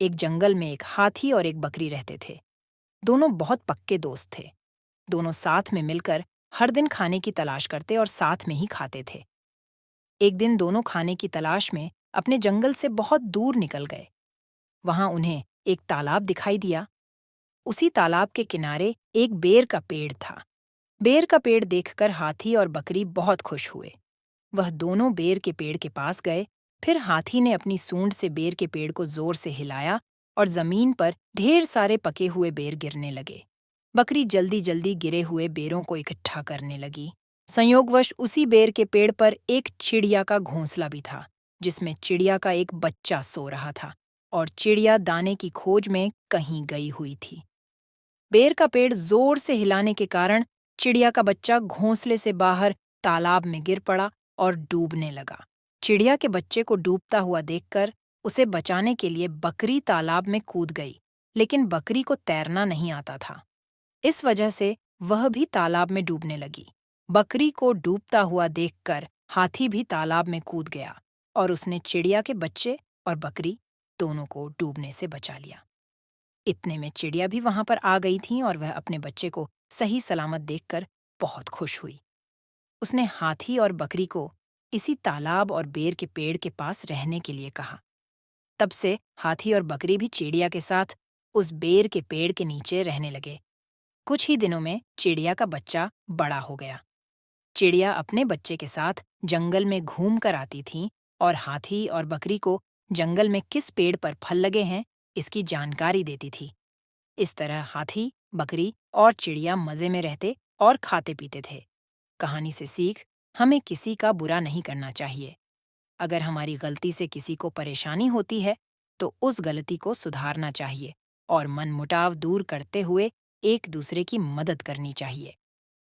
एक जंगल में एक हाथी और एक बकरी रहते थे। दोनों बहुत पक्के दोस्त थे। दोनों साथ में मिलकर हर दिन खाने की तलाश करते और साथ में ही खाते थे। एक दिन दोनों खाने की तलाश में अपने जंगल से बहुत दूर निकल गए। वहां उन्हें एक तालाब दिखाई दिया। उसी तालाब के किनारे एक बेर का पेड़ था। बेर का पेड़ देखकर हाथी और बकरी बहुत खुश हुए। वह दोनों बेर के पेड़ के पास गए। फिर हाथी ने अपनी सूंड से बेर के पेड़ को जोर से हिलाया और जमीन पर ढेर सारे पके हुए बेर गिरने लगे। बकरी जल्दी जल्दी गिरे हुए बेरों को इकट्ठा करने लगी। संयोगवश उसी बेर के पेड़ पर एक चिड़िया का घोंसला भी था, जिसमें चिड़िया का एक बच्चा सो रहा था और चिड़िया दाने की खोज में कहीं गई हुई थी। बेर का पेड़ जोर से हिलाने के कारण चिड़िया का बच्चा घोंसले से बाहर तालाब में गिर पड़ा और डूबने लगा। चिड़िया के बच्चे को डूबता हुआ देखकर उसे बचाने के लिए बकरी तालाब में कूद गई, लेकिन बकरी को तैरना नहीं आता था। इस वजह से वह भी तालाब में डूबने लगी। बकरी को डूबता हुआ देखकर हाथी भी तालाब में कूद गया और उसने चिड़िया के बच्चे और बकरी दोनों को डूबने से बचा लिया। इतने में चिड़िया भी वहां पर आ गई थी और वह अपने बच्चे को सही सलामत देखकर बहुत खुश हुई। उसने हाथी और बकरी को इसी तालाब और बेर के पेड़ के पास रहने के लिए कहा। तब से हाथी और बकरी भी चिड़िया के साथ उस बेर के पेड़ के नीचे रहने लगे। कुछ ही दिनों में चिड़िया का बच्चा बड़ा हो गया। चिड़िया अपने बच्चे के साथ जंगल में घूम कर आती थीं और हाथी और बकरी को जंगल में किस पेड़ पर फल लगे हैं इसकी जानकारी देती थी। इस तरह हाथी, बकरी और चिड़िया मजे में रहते और खाते पीते थे। कहानी से सीख, हमें किसी का बुरा नहीं करना चाहिए। अगर हमारी गलती से किसी को परेशानी होती है तो उस गलती को सुधारना चाहिए और मनमुटाव दूर करते हुए एक दूसरे की मदद करनी चाहिए।